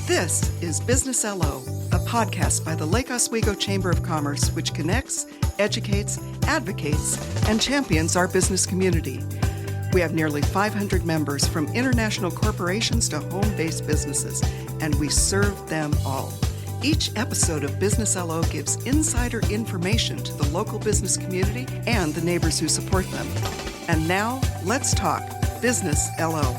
This is Business LO, a podcast by the Lake Oswego Chamber of Commerce, which connects, educates, advocates, and champions our business community. We have nearly 500 members from international corporations to home-based businesses, and we serve them all. Each episode of Business LO gives insider information to the local business community and the neighbors who support them. And now, let's talk Business LO.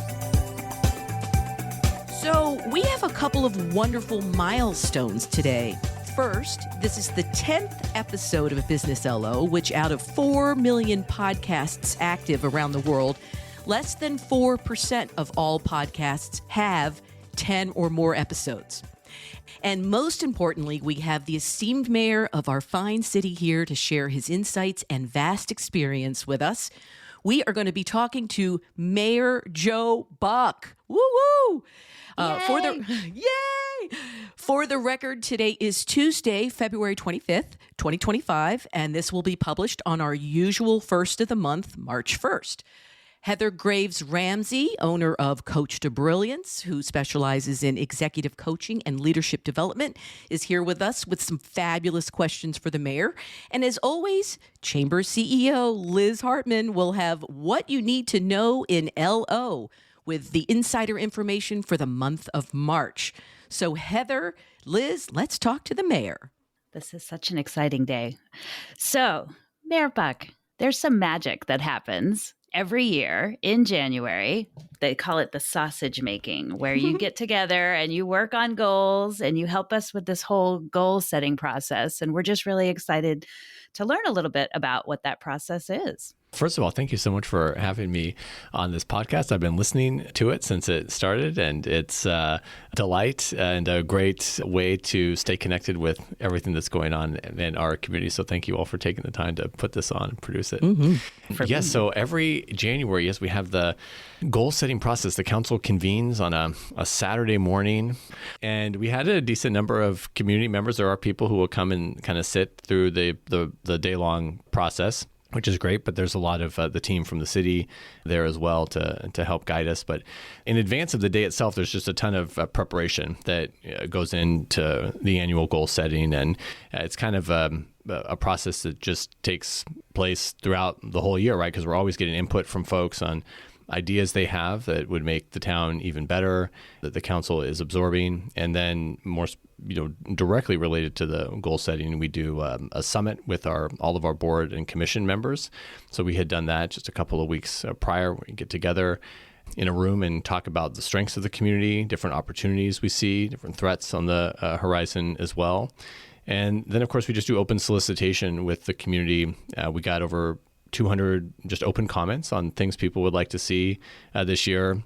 So we have a couple of wonderful milestones today. First, this is the 10th episode of Business LO, which out of 4 million podcasts active around the world, less than 4% of all podcasts have 10 or more episodes. And most importantly, we have the esteemed mayor of our fine city here to share his insights and vast experience with us. We are going to be talking to Mayor Joe Buck. Woo-woo! For the record, today is Tuesday, February 25th, 2025, and this will be published on our usual first of the month, March 1st. Heather Graves Ramsey, owner of Coach to Brilliance, who specializes in executive coaching and leadership development, is here with us with some fabulous questions for the mayor. And as always, Chamber CEO Liz Hartman will have what you need to know in LO with the insider information for the month of March. So Heather, Liz, let's talk to the mayor. This is such an exciting day. So, Mayor Buck, there's some magic that happens every year in January. They call it the sausage making, where you get together and you work on goals and you help us with this whole goal setting process. And we're just really excited to learn a little bit about what that process is. First of all, thank you so much for having me on this podcast. I've been listening to it since it started, and it's a delight and a great way to stay connected with everything that's going on in our community. So thank you all for taking the time to put this on and produce it. Yes, so every January, we have the goal setting process. The council convenes on a Saturday morning, and we had a decent number of community members. There are people who will come and kind of sit through the day-long process, which is great, but there's a lot of the team from the city there as well to help guide us. But in advance of the day itself, there's just a ton of preparation that goes into the annual goal setting. And it's kind of a process that just takes place throughout the whole year, right? Because we're always getting input from folks on ideas they have that would make the town even better, that the council is absorbing. And then more directly related to the goal setting, we do a summit with all of our board and commission members. So we had done that just a couple of weeks prior. We get together in a room and talk about the strengths of the community, different opportunities we see, different threats on the horizon as well. And then, of course, we just do open solicitation with the community. We got over 200 just open comments on things people would like to see this year.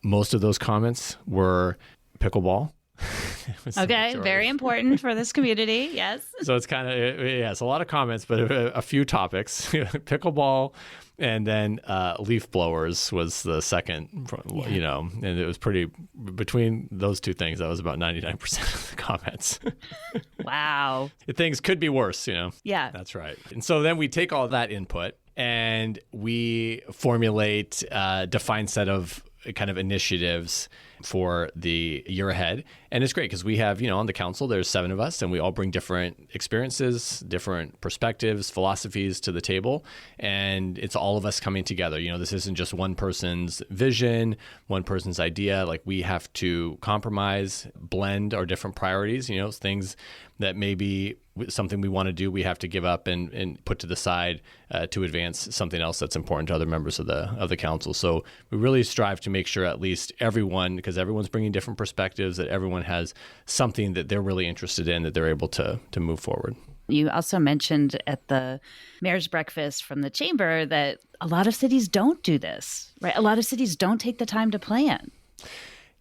Most of those comments were pickleball. Okay, very important for this community, yes. So it's kind of, it's a lot of comments, but a few topics. Pickleball, and then leaf blowers was the second, and it was pretty, between those two things, that was about 99% of the comments. Wow. Things could be worse, Yeah. That's right. And so then we take all that input and we formulate a defined set of kind of initiatives for the year ahead. And it's great because we have, on the council, there's 7 of us, and we all bring different experiences, different perspectives, philosophies to the table. And it's all of us coming together. This isn't just one person's vision, one person's idea. Like, we have to compromise, blend our different priorities, things that maybe something we want to do, we have to give up and put to the side to advance something else that's important to other members of the council. So we really strive to make sure at least everyone, because everyone's bringing different perspectives, that everyone has something that they're really interested in, that they're able to move forward. You also mentioned at the mayor's breakfast from the chamber that a lot of cities don't do this, right? A lot of cities don't take the time to plan.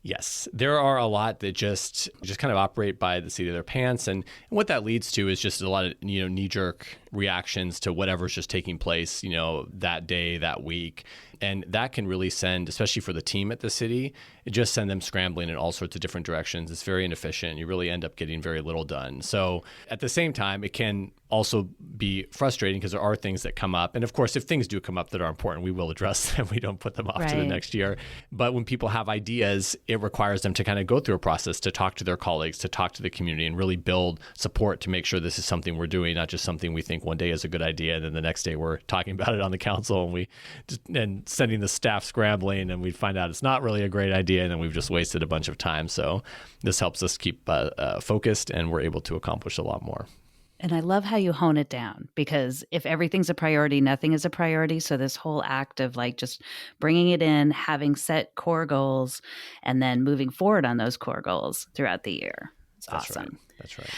Yes, there are a lot that just kind of operate by the seat of their pants, and what that leads to is just a lot of knee-jerk reactions to whatever's just taking place, that day, that week. And that can really send, especially for the team at the city, it just send them scrambling in all sorts of different directions. It's very inefficient. You really end up getting very little done. So at the same time, it can also be frustrating because there are things that come up. And of course, if things do come up that are important, we will address them. We don't put them off to the next year. But when people have ideas, it requires them to kind of go through a process to talk to their colleagues, to talk to the community, and really build support to make sure this is something we're doing, not just something we think one day is a good idea. And then the next day we're talking about it on the council and sending the staff scrambling, and we find out it's not really a great idea. And then we've just wasted a bunch of time. So this helps us keep focused, and we're able to accomplish a lot more. And I love how you hone it down, because if everything's a priority, nothing is a priority. So this whole act of just bringing it in, having set core goals, and then moving forward on those core goals throughout the year. It's awesome. Right. That's right.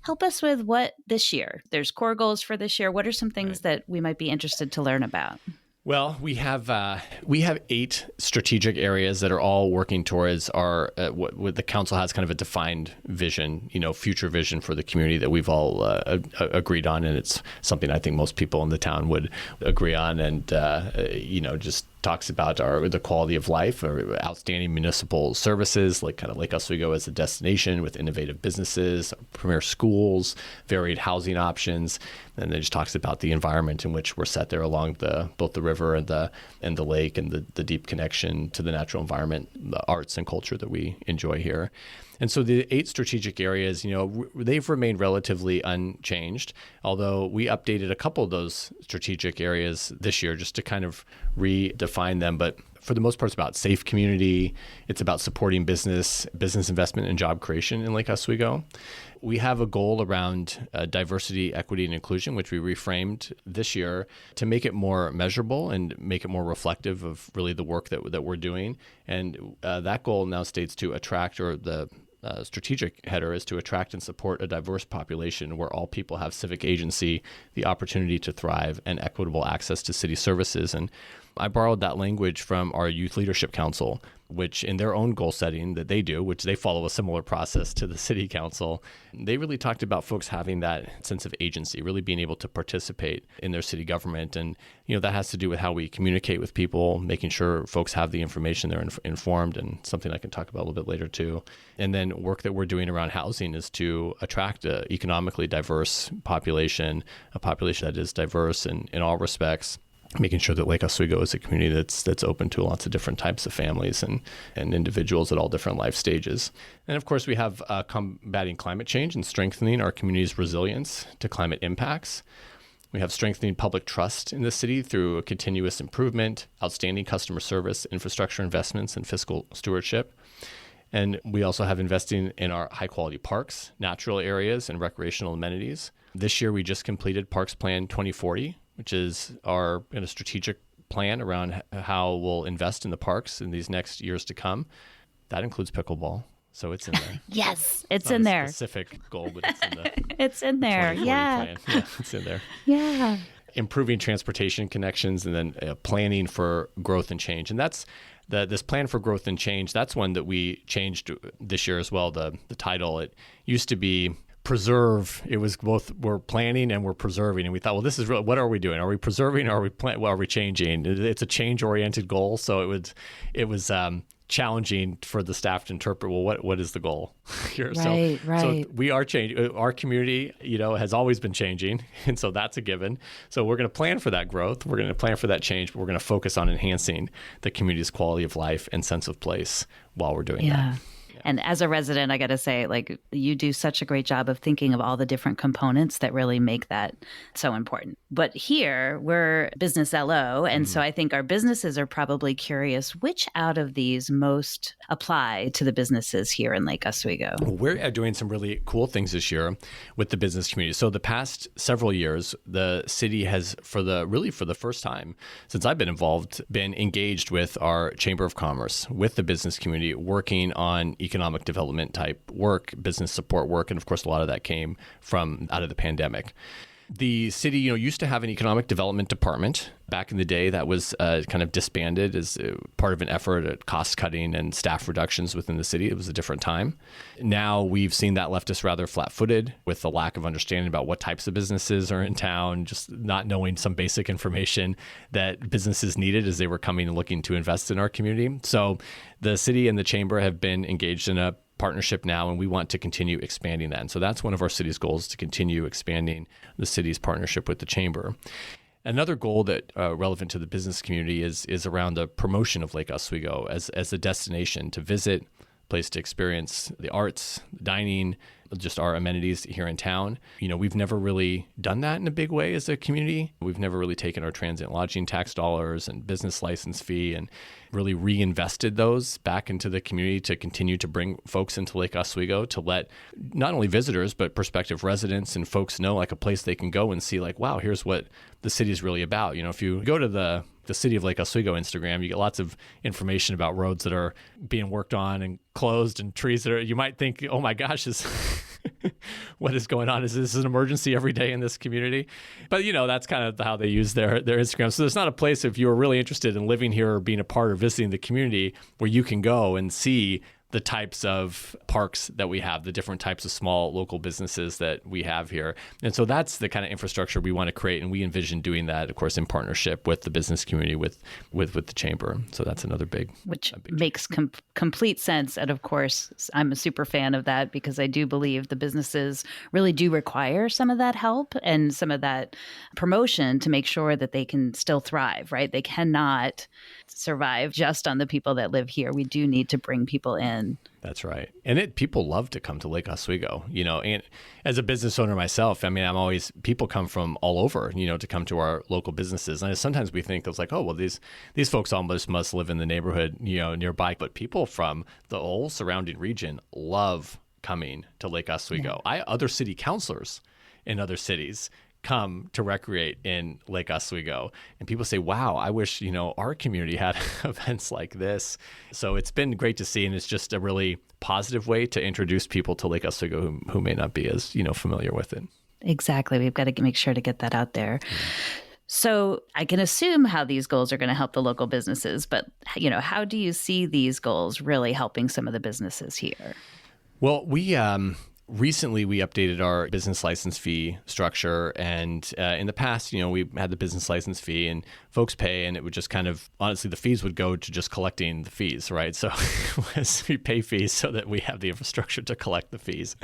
Help us with what this year. There's core goals for this year. What are some things that we might be interested to learn about? Well, we have 8 strategic areas that are all working towards our what the council has kind of a defined vision, future vision for the community that we've all agreed on, and it's something I think most people in the town would agree on, and just talks about the quality of life, or outstanding municipal services, like kind of Lake Oswego as a destination with innovative businesses, premier schools, varied housing options, and then just talks about the environment in which we're set there along both the river and the lake, and the deep connection to the natural environment, the arts and culture that we enjoy here. And so the 8 strategic areas, they've remained relatively unchanged, although we updated a couple of those strategic areas this year just to kind of redefine them. But for the most part, it's about safe community. It's about supporting business investment, and job creation in Lake Oswego. We have a goal around diversity, equity, and inclusion, which we reframed this year to make it more measurable and make it more reflective of really the work that we're doing. And that goal now states to attract, or the strategic header is to attract and support a diverse population where all people have civic agency, the opportunity to thrive, and equitable access to city services. And I borrowed that language from our Youth Leadership Council, which in their own goal setting that they do, which they follow a similar process to the city council, they really talked about folks having that sense of agency, really being able to participate in their city government. And, that has to do with how we communicate with people, making sure folks have the information, they're informed, and something I can talk about a little bit later too. And then work that we're doing around housing is to attract an economically diverse population, a population that is diverse in all respects, making sure that Lake Oswego is a community that's open to lots of different types of families and individuals at all different life stages. And of course, we have combating climate change and strengthening our community's resilience to climate impacts. We have strengthening public trust in the city through a continuous improvement, outstanding customer service, infrastructure investments, and fiscal stewardship. And we also have investing in our high-quality parks, natural areas, and recreational amenities. This year, we just completed Parks Plan 2040, which is our strategic plan around how we'll invest in the parks in these next years to come. That includes pickleball, so it's in there. Yes, it's in there. Specific goal, but it's in the it's in there. 2040 Yeah. plan. Yeah, it's in there. Yeah. Improving transportation connections, and then planning for growth and change. And that's this plan for growth and change. That's one that we changed this year as well. The title, it used to be preserve. It was both we're planning and we're preserving, and we thought, well, this is really, what are we doing? Are we preserving? Or are we changing? It's a change-oriented goal, so it was challenging for the staff to interpret. Well, what is the goal here? Right. So we are changing. Our community, has always been changing, and so that's a given. So we're going to plan for that growth. We're going to plan for that change, but we're going to focus on enhancing the community's quality of life and sense of place while we're doing that. And as a resident, I got to say, you do such a great job of thinking of all the different components that really make that so important. But here, we're Business LO. And so I think our businesses are probably curious, which out of these most apply to the businesses here in Lake Oswego? Well, we're doing some really cool things this year with the business community. So the past several years, the city has, for the first time since I've been involved, been engaged with our Chamber of Commerce, with the business community, working on economic development type work, business support work. And of course, a lot of that came from out of the pandemic. The city, used to have an economic development department. Back in the day, that was kind of disbanded as part of an effort at cost cutting and staff reductions within the city. It was a different time. Now we've seen that left us rather flat-footed with the lack of understanding about what types of businesses are in town, just not knowing some basic information that businesses needed as they were coming and looking to invest in our community. So the city and the chamber have been engaged in a partnership now, and we want to continue expanding that. And so that's one of our city's goals, to continue expanding the city's partnership with the chamber. Another goal that relevant to the business community is around the promotion of Lake Oswego as a destination to visit, place to experience the arts, dining, just our amenities here in town. We've never really done that in a big way as a community. We've never really taken our transient lodging tax dollars and business license fee and really reinvested those back into the community to continue to bring folks into Lake Oswego, to let not only visitors, but prospective residents and folks know like a place they can go and see like, wow, here's what the city is really about. If you go to the City of Lake Oswego Instagram, you get lots of information about roads that are being worked on and closed and trees that are, you might think, oh my gosh, what is going on? Is this an emergency every day in this community? But that's kind of how they use their Instagram. So there's not a place, if you're really interested in living here or being a part of visiting the community, where you can go and see the types of parks that we have, the different types of small local businesses that we have here. And so that's the kind of infrastructure we want to create. And we envision doing that, of course, in partnership with the business community, with the chamber. So that's another big... Which makes complete sense. And of course, I'm a super fan of that, because I do believe the businesses really do require some of that help and some of that promotion to make sure that they can still thrive, right? They cannot survive just on the people that live here. We do need to bring people in. That's right. And people love to come to Lake Oswego, and as a business owner myself, people come from all over, to come to our local businesses. And sometimes we think it's like, oh, well, these folks almost must live in the neighborhood, nearby. But people from the whole surrounding region love coming to Lake Oswego. Yeah. Other city councilors in other cities come to recreate in Lake Oswego. And people say, wow, I wish, our community had events like this. So it's been great to see. And it's just a really positive way to introduce people to Lake Oswego who may not be as, familiar with it. Exactly. We've got to make sure to get that out there. So I can assume how these goals are going to help the local businesses, but, how do you see these goals really helping some of the businesses here? Well, recently, we updated our business license fee structure. And in the past, we had the business license fee and folks pay, and it would just kind of, honestly, the fees would go to just collecting the fees, right? So we pay fees so that we have the infrastructure to collect the fees.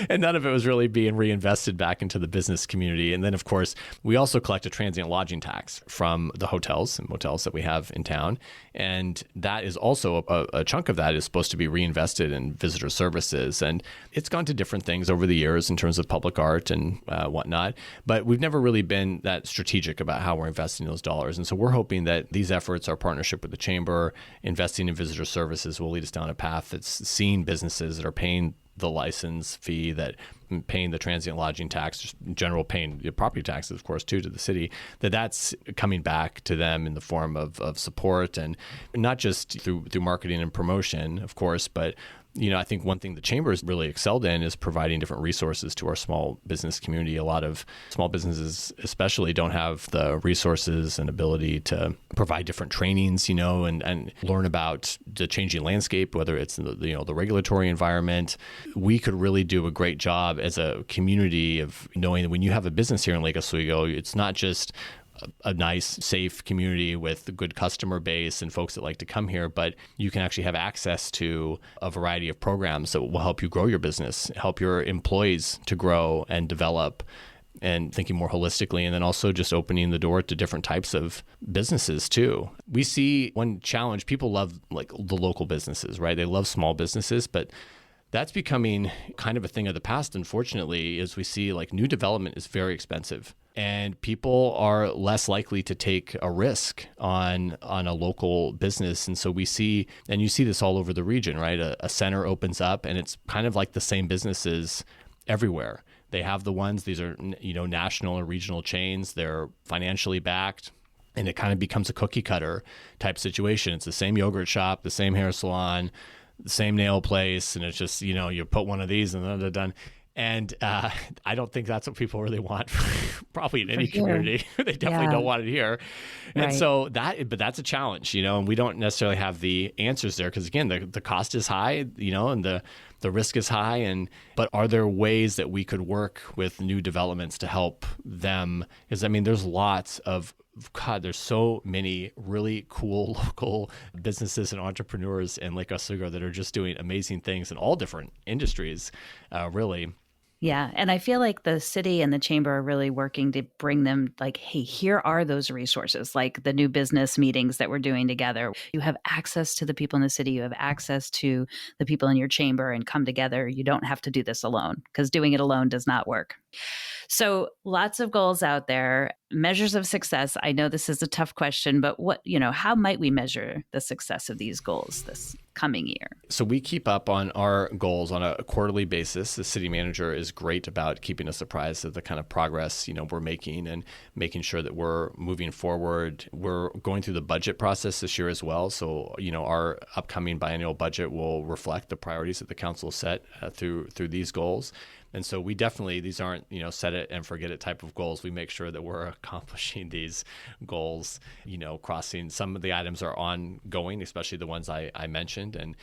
And none of it was really being reinvested back into the business community. And then, of course, we also collect a transient lodging tax from the hotels and motels that we have in town. And that is also, a chunk of that is supposed to be reinvested in visitor services. And it's gone to different things over the years in terms of public art and whatnot, but we've never really been that strategic about how we're investing those dollars. And so we're hoping that these efforts, our partnership with the chamber, investing in visitor services, will lead us down a path that's seeing businesses that are paying the license fee, that paying the transient lodging tax, just in general paying the property taxes, of course, too, to the city, that's coming back to them in the form of support, and not just through marketing and promotion, of course, but I think one thing the chamber has really excelled in is providing different resources to our small business community. A lot of small businesses especially don't have the resources and ability to provide different trainings, and learn about the changing landscape, whether it's the regulatory environment. We could really do a great job as a community of knowing that when you have a business here in Lake Oswego, it's not just a nice, safe community with a good customer base and folks that like to come here, but you can actually have access to a variety of programs that will help you grow your business, help your employees to grow and develop, and thinking more holistically, and then also just opening the door to different types of businesses too. We see one challenge: people love like the local businesses, right? They love small businesses, but that's becoming kind of a thing of the past, unfortunately, as we see like new development is very expensive. And people are less likely to take a risk on a local business. And so we see, and you see this all over the region, right? A center opens up and it's kind of like the same businesses everywhere. They have the ones, these are, national and regional chains. They're financially backed. And it kind of becomes a cookie cutter type situation. It's the same yogurt shop, the same hair salon, the same nail place. And it's just, you put one of these and then they're done. And I don't think that's what people really want, probably in any sure. community. They definitely Yeah. don't want it here. And Right. so but that's a challenge, and we don't necessarily have the answers there because, again, the cost is high, and the risk is high. But are there ways that we could work with new developments to help them? Because, there's lots of, God, there's so many really cool local businesses and entrepreneurs in Lake Oswego that are just doing amazing things in all different industries, really. Yeah. And I feel like the city and the chamber are really working to bring them like, hey, here are those resources, like the new business meetings that we're doing together. You have access to the people in the city. You have access to the people in your chamber and come together. You don't have to do this alone because doing it alone does not work. So lots of goals out there, measures of success. I know this is a tough question, but how might we measure the success of these goals this coming year? So we keep up on our goals on a quarterly basis. The city manager is great about keeping us apprised of the kind of progress, we're making and making sure that we're moving forward. We're going through the budget process this year as well. So, our upcoming biennial budget will reflect the priorities that the council set through these goals. And so we definitely, these aren't, set it and forget it type of goals. We make sure that we're accomplishing these goals, crossing. Some of the items are ongoing, especially the ones I mentioned. And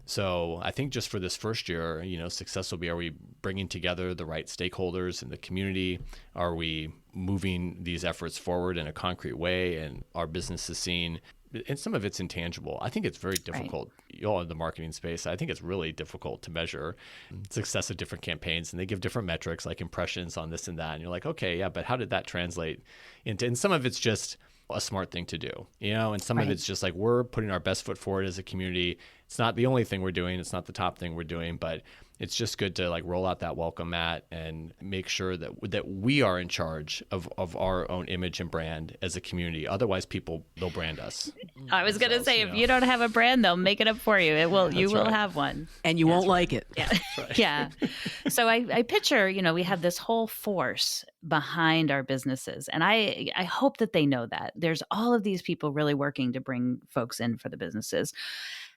so I think just for this first year, success will be, are we bringing together the right stakeholders in the community? Are we moving these efforts forward in a concrete way? And our business is seeing, and some of it's intangible. I think it's very difficult. Right. In the marketing space, I think it's really difficult to measure success of different campaigns, and they give different metrics like impressions on this and that. And you're like, okay, yeah, but how did that translate into? And some of it's just a smart thing to do, and some of it's just like we're putting our best foot forward as a community. It's not the only thing we're doing. It's not the top thing we're doing, but it's just good to like roll out that welcome mat and make sure that we are in charge of our own image and brand as a community. Otherwise, they'll brand us. I was going to say, if you don't have a brand, they'll make it up for you. You will have one. And you won't like it. Yeah. Yeah. So I picture, we have this whole force behind our businesses. And I hope that they know that. There's all of these people really working to bring folks in for the businesses.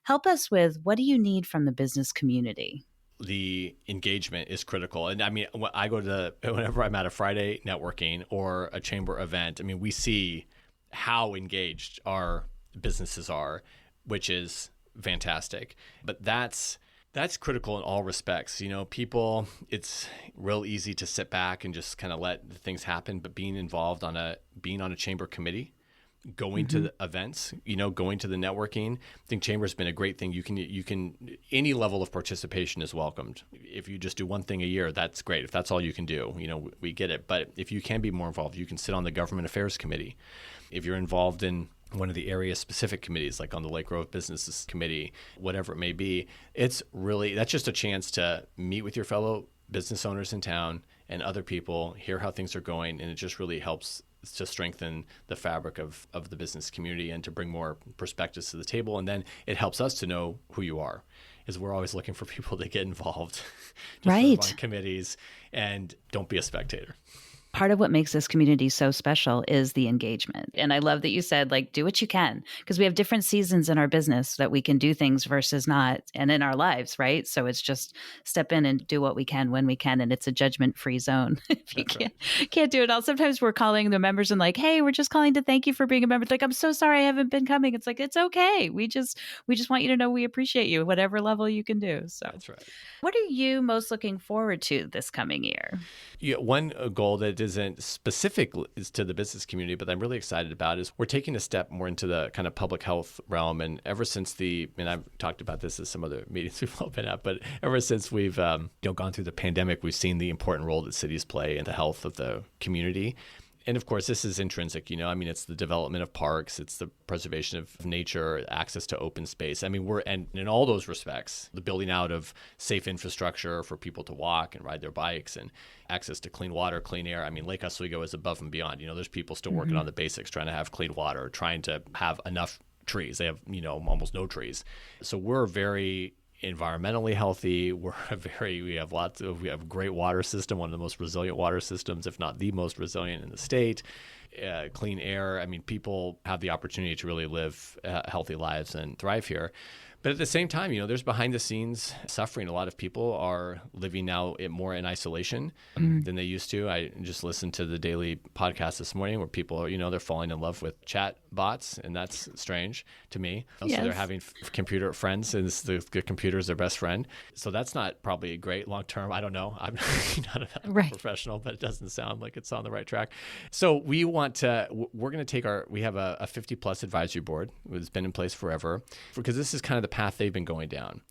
Help us with, what do you need from the business community? The engagement is critical. And when I go whenever I'm at a Friday networking or a chamber event, we see how engaged our businesses are, which is fantastic. But that's critical in all respects. People, it's real easy to sit back and just kind of let the things happen, but being involved being on a chamber committee, going to the events, going to the networking. I think chamber's been a great thing. You can any level of participation is welcomed. If you just do one thing a year, that's great. If that's all you can do, we get it. But if you can be more involved, you can sit on the government affairs committee. If you're involved in one of the area specific committees, like on the Lake Grove Businesses Committee, whatever it may be, that's just a chance to meet with your fellow business owners in town and other people, hear how things are going, and it just really helps to strengthen the fabric of the business community and to bring more perspectives to the table. And then it helps us to know who you are, is we're always looking for people to get involved, right, on committees, and don't be a spectator. Part of what makes this community so special is the engagement. And I love that you said, like, do what you can, because we have different seasons in our business that we can do things versus not, and in our lives, right? So it's just step in and do what we can when we can. And it's a judgment-free zone. If you can't do it all. Sometimes we're calling the members and like, hey, we're just calling to thank you for being a member. It's like, I'm so sorry I haven't been coming. It's like, it's okay. We just want you to know we appreciate you, whatever level you can do. So that's right. What are you most looking forward to this coming year? Yeah, one goal that isn't specific to the business community, but I'm really excited about is we're taking a step more into the kind of public health realm. And ever since and I've talked about this at some other meetings we've all been at, but ever since we've gone through the pandemic, we've seen the important role that cities play in the health of the community. And of course, this is intrinsic, it's the development of parks, it's the preservation of nature, access to open space. And in all those respects, the building out of safe infrastructure for people to walk and ride their bikes and access to clean water, clean air. Lake Oswego is above and beyond. There's people still working on the basics, trying to have clean water, trying to have enough trees. They have, almost no trees. So we're very environmentally healthy. We have a great water system, one of the most resilient water systems, if not the most resilient in the state. Clean air. People have the opportunity to really live healthy lives and thrive here. But at the same time, there's behind the scenes suffering. A lot of people are living now more in isolation than they used to. I just listened to the daily podcast this morning where people are, they're falling in love with chat bots, and that's strange to me. Yes. So they're having computer friends, and the computer is their best friend. So that's not probably great long term. I don't know. I'm not a professional, but it doesn't sound like it's on the right track. So we're going to take we have a 50 plus advisory board. It's been in place forever because this is kind of the path they've been going down.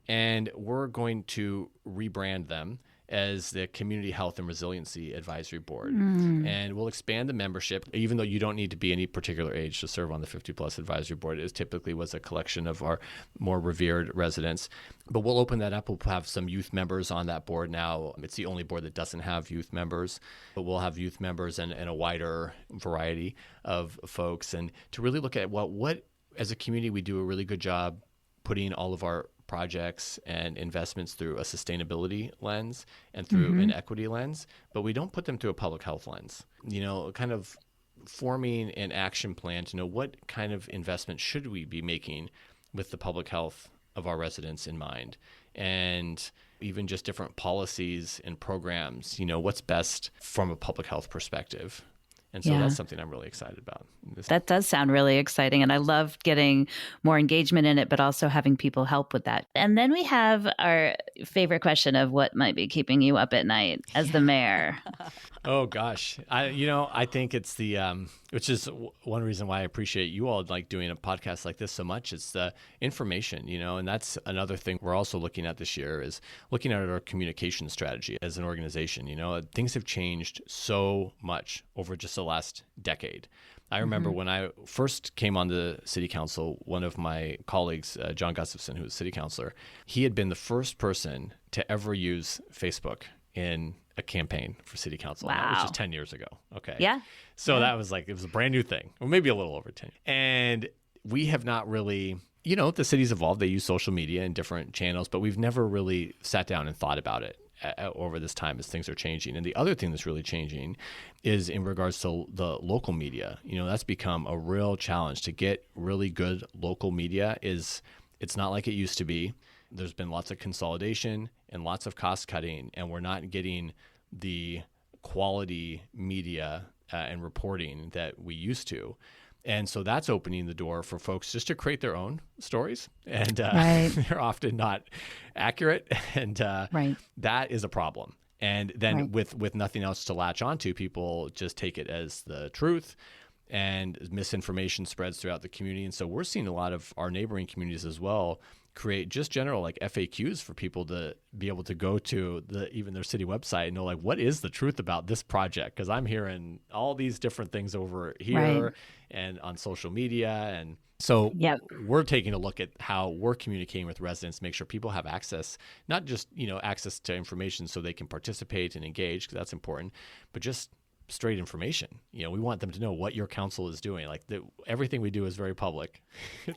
And we're going to rebrand them as the Community Health and Resiliency Advisory Board. And we'll expand the membership, even though you don't need to be any particular age to serve on the 50 plus advisory board. It typically was a collection of our more revered residents. But we'll open that up. We'll have some youth members on that board now. It's the only board that doesn't have youth members, but we'll have youth members and a wider variety of folks. And to really look at what as a community, we do a really good job putting all of our projects and investments through a sustainability lens and through an equity lens, but we don't put them through a public health lens. Kind of forming an action plan to know what kind of investment should we be making with the public health of our residents in mind, and even just different policies and programs, what's best from a public health perspective. And so that's something I'm really excited about. That does sound really exciting. And I love getting more engagement in it, but also having people help with that. And then we have our favorite question of what might be keeping you up at night as the mayor. Oh, gosh. I think it's which is one reason why I appreciate you all like doing a podcast like this so much. It's the information, and that's another thing we're also looking at this year is looking at our communication strategy as an organization. Things have changed so much over just the last decade. I remember when I first came on the city council, one of my colleagues, John Gustafson, who was city councilor, he had been the first person to ever use Facebook in a campaign for city council. Wow. And that was just 10 years ago. Okay. Yeah. So that was it was a brand new thing, or maybe a little over 10. And we have not really, the city's evolved. They use social media and different channels, but we've never really sat down and thought about it over this time as things are changing. And the other thing that's really changing is in regards to the local media. That's become a real challenge to get really good local media. It's not like it used to be. There's been lots of consolidation and lots of cost cutting, and we're not getting the quality media and reporting that we used to. And so that's opening the door for folks just to create their own stories. And they're often not accurate. And that is a problem. And then with nothing else to latch onto, people just take it as the truth, and misinformation spreads throughout the community. And so we're seeing a lot of our neighboring communities as well create just general FAQs for people to be able to go to even their city website and know what is the truth about this project, because I'm hearing all these different things over here and on social media. And so we're taking a look at how we're communicating with residents, make sure people have access, not just access to information so they can participate and engage, because that's important, but just straight information. We want them to know what your council is doing. Everything we do is very public.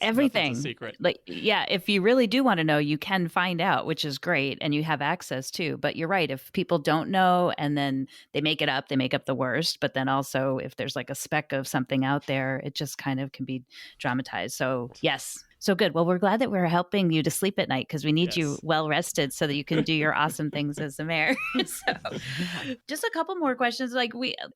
Everything's a secret. If you really do want to know, you can find out, which is great, and you have access to. But you're right. If people don't know and then they make it up, they make up the worst. But then also, if there's a speck of something out there, it just kind of can be dramatized. So yes. So good. Well, we're glad that we're helping you to sleep at night, because we need you well rested so that you can do your awesome things as the mayor. So just a couple more questions.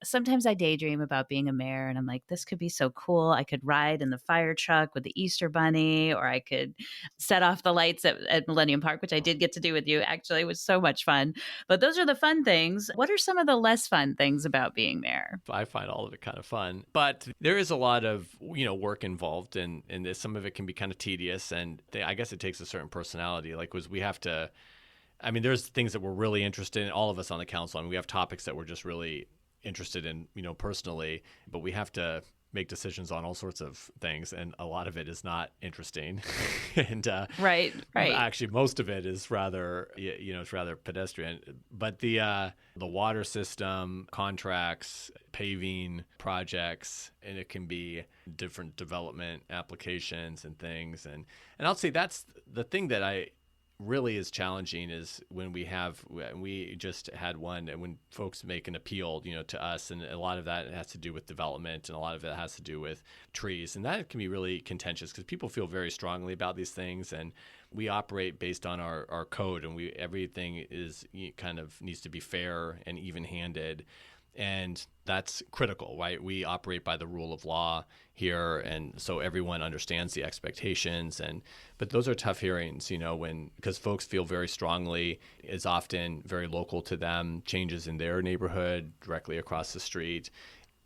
Sometimes I daydream about being a mayor, and I'm like, this could be so cool. I could ride in the fire truck with the Easter Bunny, or I could set off the lights at Millennium Park, which I did get to do with you. Actually, it was so much fun. But those are the fun things. What are some of the less fun things about being mayor? I find all of it kind of fun, but there is a lot of, work involved, and some of it can be kind of tedious, and I guess it takes a certain personality. We have to, there's things that we're really interested in, all of us on the council. We have topics that we're just really interested in, personally, but we have to make decisions on all sorts of things, and a lot of it is not interesting. And right. Actually, most of it is rather, it's rather pedestrian. But the water system, contracts, paving projects, and it can be different development applications and things. And I'll say that's the thing that I really is challenging is when we just had one, and when folks make an appeal, to us, and a lot of that has to do with development, and a lot of it has to do with trees, and that can be really contentious because people feel very strongly about these things, and we operate based on our code, and everything is kind of needs to be fair and even-handed. And that's critical, right? We operate by the rule of law here, and so everyone understands the expectations. But those are tough hearings, because folks feel very strongly. It's often very local to them, changes in their neighborhood, directly across the street.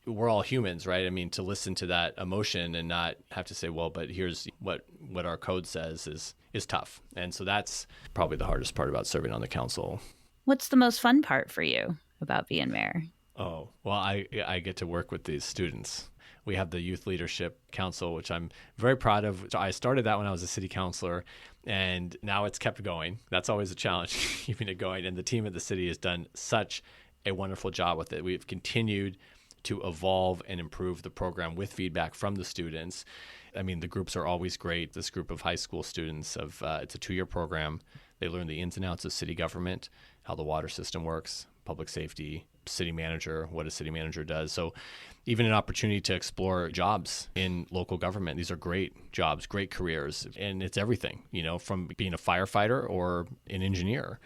We're all humans, right? I mean, to listen to that emotion and not have to say, well, but here's what our code says is tough. And so that's probably the hardest part about serving on the council. What's the most fun part for you about being mayor? Oh, well, I get to work with these students. We have the Youth Leadership Council, which I'm very proud of. I started that when I was a city councilor, and now it's kept going. That's always a challenge, keeping it going. And the team at the city has done such a wonderful job with it. We've continued to evolve and improve the program with feedback from the students. I mean, the groups are always great. This group of high school students, it's a 2-year program. They learn the ins and outs of city government, how the water system works, public safety, city manager, what a city manager does. So even an opportunity to explore jobs in local government. These are great jobs, great careers, and it's everything, from being a firefighter or an engineer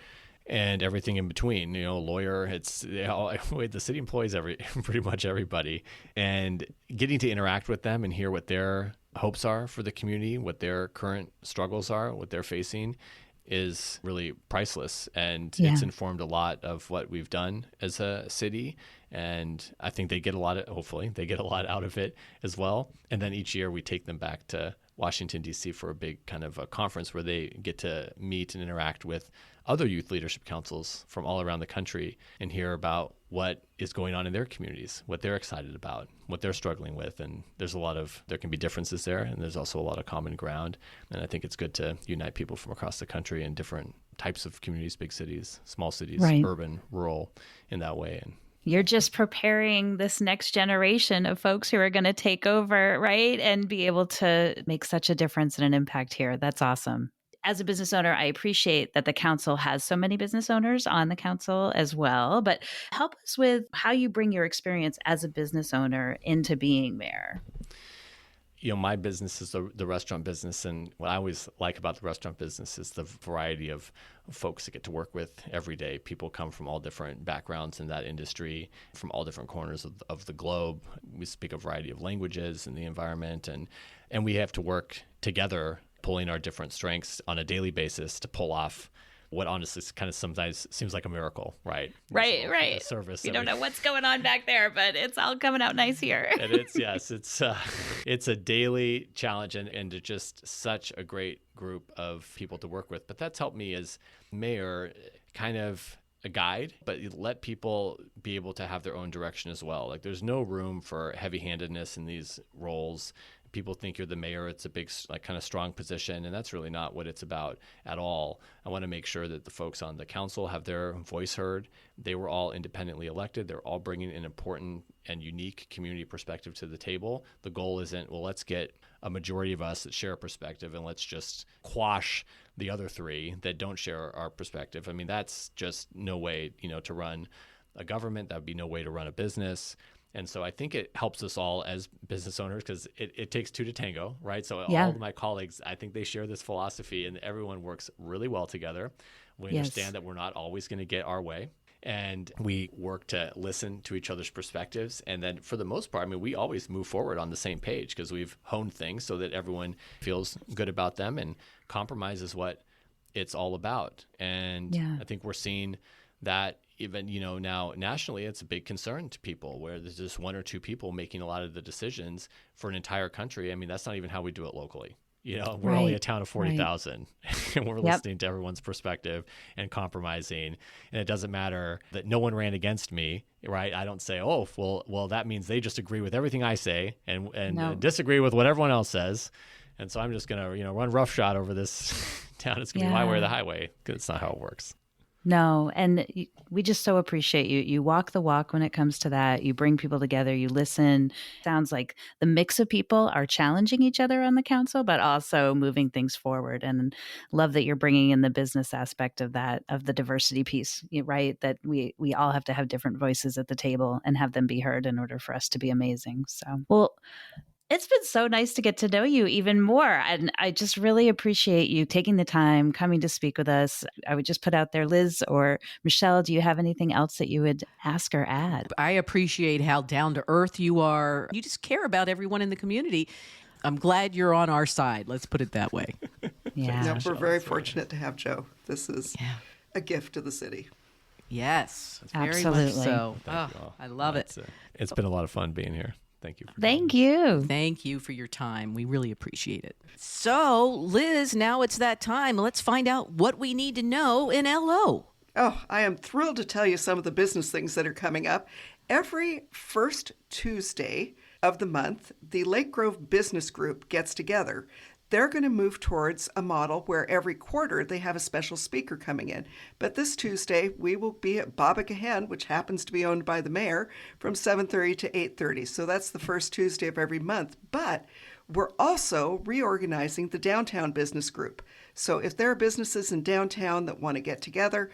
and everything in between, a lawyer. It's the city employs pretty much everybody, and getting to interact with them and hear what their hopes are for the community, what their current struggles are, what they're facing, is really priceless. And it's informed a lot of what we've done as a city. And I think hopefully they get a lot out of it as well. And then each year we take them back to Washington, D.C. for a big kind of a conference where they get to meet and interact with other youth leadership councils from all around the country and hear about what is going on in their communities, what they're excited about, what they're struggling with. And there can be differences there, and there's also a lot of common ground. And I think it's good to unite people from across the country in different types of communities, big cities, small cities, urban, rural, in that way. And you're just preparing this next generation of folks who are going to take over, right? And be able to make such a difference and an impact here. That's awesome. As a business owner, I appreciate that the council has so many business owners on the council as well. But help us with how you bring your experience as a business owner into being mayor. My business is the restaurant business, and what I always like about the restaurant business is the variety of folks that get to work with every day. People come from all different backgrounds in that industry, from all different corners of the globe. We speak a variety of languages in the environment, and we have to work together, pulling our different strengths on a daily basis to pull off what honestly kind of sometimes seems like a miracle, right? Right. Service. We don't know what's going on back there, but it's all coming out nice here. And it's a daily challenge, and just such a great group of people to work with. But that's helped me as mayor kind of a guide, but let people be able to have their own direction as well. Like, there's no room for heavy-handedness in these roles. People think you're the mayor. It's a big, kind of strong position, and that's really not what it's about at all. I want to make sure that the folks on the council have their voice heard. They were all independently elected. They're all bringing an important and unique community perspective to the table. The goal isn't, well, let's get a majority of us that share a perspective and let's just quash the other 3 that don't share our perspective. I mean, that's just no way, to run a government. That would be no way to run a business. And so I think it helps us all as business owners, because it takes 2 to tango, right? So all of my colleagues, I think they share this philosophy, and everyone works really well together. We understand that we're not always going to get our way, and we work to listen to each other's perspectives. And then for the most part, I mean, we always move forward on the same page because we've honed things so that everyone feels good about them, and compromise is what it's all about. And I think we're seeing that even, now nationally, it's a big concern to people where there's just 1 or 2 people making a lot of the decisions for an entire country. I mean, that's not even how we do it locally. We're only a town of 40,000 and we're listening to everyone's perspective and compromising. And it doesn't matter that no one ran against me, right? I don't say, oh, well, that means they just agree with everything I say and disagree with what everyone else says. And so I'm just going to, run roughshod over this town. It's going to be my way or the highway, because it's not how it works. No, and we just so appreciate you. You walk the walk when it comes to that. You bring people together, you listen. Sounds like the mix of people are challenging each other on the council, but also moving things forward. And love that you're bringing in the business aspect of that, of the diversity piece, right? That we all have to have different voices at the table and have them be heard in order for us to be amazing. So, well, it's been so nice to get to know you even more. And I just really appreciate you taking the time, coming to speak with us. I would just put out there, Liz or Michelle, do you have anything else that you would ask or add? I appreciate how down to earth you are. You just care about everyone in the community. I'm glad you're on our side. Let's put it that way. Yeah. No, we're very fortunate to have Joe. This is a gift to the city. Yes, very Absolutely. much so. Thank you all. I love it. It's been a lot of fun being here. Thank you. Thank you. Thank you for your time. We really appreciate it. So, Liz, now it's that time. Let's find out what we need to know in LO. Oh, I am thrilled to tell you some of the business things that are coming up. Every first Tuesday of the month, the Lake Grove Business Group gets together. They're going to move towards a model where every quarter they have a special speaker coming in. But this Tuesday, we will be at Baba Gahan, which happens to be owned by the mayor, from 7:30 to 8:30. So that's the first Tuesday of every month. But we're also reorganizing the Downtown Business Group. So if there are businesses in downtown that want to get together,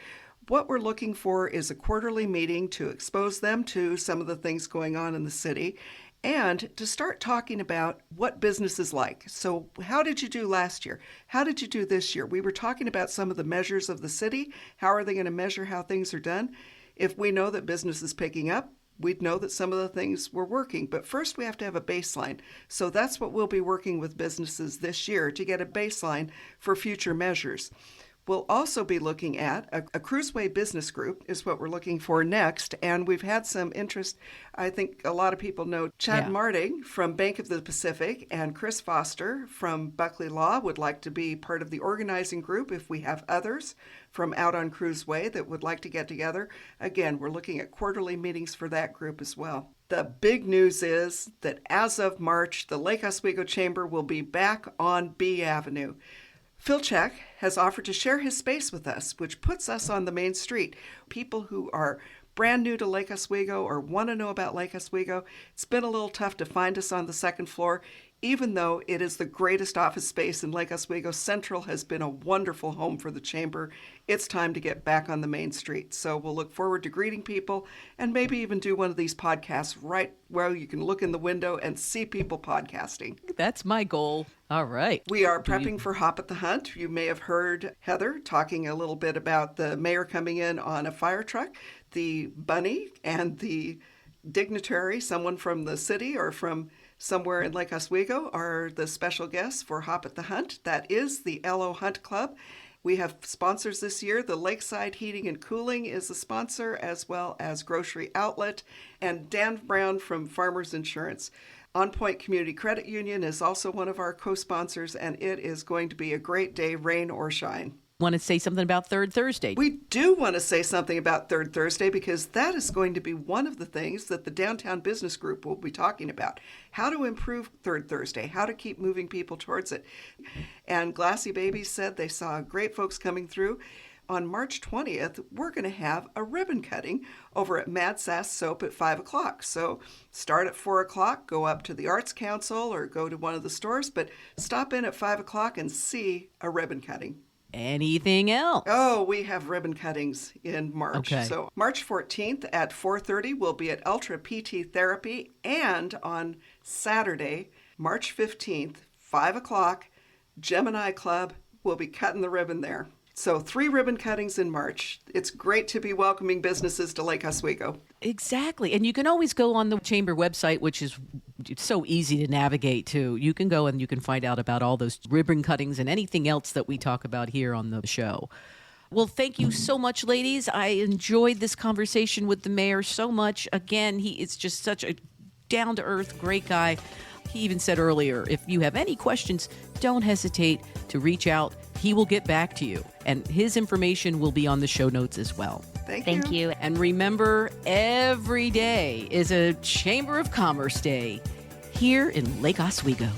what we're looking for is a quarterly meeting to expose them to some of the things going on in the city and to start talking about what business is like. So how did you do last year? How did you do this year? We were talking about some of the measures of the city. How are they going to measure how things are done? If we know that business is picking up, we'd know that some of the things were working. But first we have to have a baseline. So that's what we'll be working with businesses this year to get a baseline for future measures. We'll also be looking at a cruiseway business group is what we're looking for next. And we've had some interest. I think a lot of people know Chad Marting from Bank of the Pacific and Chris Foster from Buckley Law would like to be part of the organizing group if we have others from out on Cruiseway that would like to get together. Again, we're looking at quarterly meetings for that group as well. The big news is that as of March, the Lake Oswego Chamber will be back on B Avenue. Phil Check has offered to share his space with us, which puts us on the main street. People who are brand new to Lake Oswego or want to know about Lake Oswego, it's been a little tough to find us on the second floor. Even though it is the greatest office space in Lake Oswego, Central has been a wonderful home for the Chamber. It's time to get back on the main street. So we'll look forward to greeting people and maybe even do one of these podcasts right where you can look in the window and see people podcasting. That's my goal. All right. We are prepping for Hop at the Hunt. You may have heard Heather talking a little bit about the mayor coming in on a fire truck, the bunny and the dignitary, someone from the city or from somewhere in Lake Oswego, are the special guests for Hop at the Hunt. That is the LO Hunt Club. We have sponsors this year. The Lakeside Heating and Cooling is a sponsor, as well as Grocery Outlet, and Dan Brown from Farmers Insurance. On Point Community Credit Union is also one of our co-sponsors, and it is going to be a great day, rain or shine. Want to say something about Third Thursday? We do want to say something about Third Thursday because that is going to be one of the things that the Downtown Business Group will be talking about. How to improve Third Thursday, how to keep moving people towards it. And Glassy Babies said they saw great folks coming through. On March 20th, we're going to have a ribbon cutting over at Mad Sass Soap at 5 o'clock. So start at 4 o'clock, go up to the Arts Council or go to one of the stores, but stop in at 5 o'clock and see a ribbon cutting. Anything else? Oh, we have ribbon cuttings in March. Okay. So March 14th at 4:30, we'll be at Ultra PT Therapy. And on Saturday, March 15th, 5 o'clock, Gemini Club will be cutting the ribbon there. So 3 ribbon cuttings in March. It's great to be welcoming businesses to Lake Oswego. Exactly. And you can always go on the Chamber website, which is it's so easy to navigate to. You can go and you can find out about all those ribbon cuttings and anything else that we talk about here on the show. Well, thank you so much, ladies. I enjoyed this conversation with the mayor so much. Again, he is just such a down-to-earth, great guy. He even said earlier, if you have any questions, don't hesitate to reach out. He will get back to you. And his information will be on the show notes as well. Thank you. And remember, every day is a Chamber of Commerce Day here in Lake Oswego.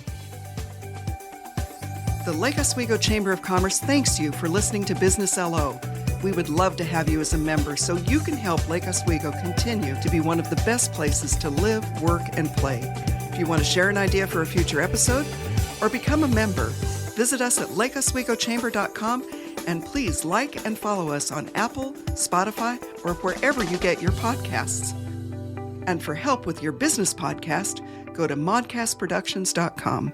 The Lake Oswego Chamber of Commerce thanks you for listening to Business LO. We would love to have you as a member so you can help Lake Oswego continue to be one of the best places to live, work, and play. If you want to share an idea for a future episode or become a member, visit us at lakeoswegochamber.com and please like and follow us on Apple, Spotify, or wherever you get your podcasts. And for help with your business podcast, go to modcastproductions.com.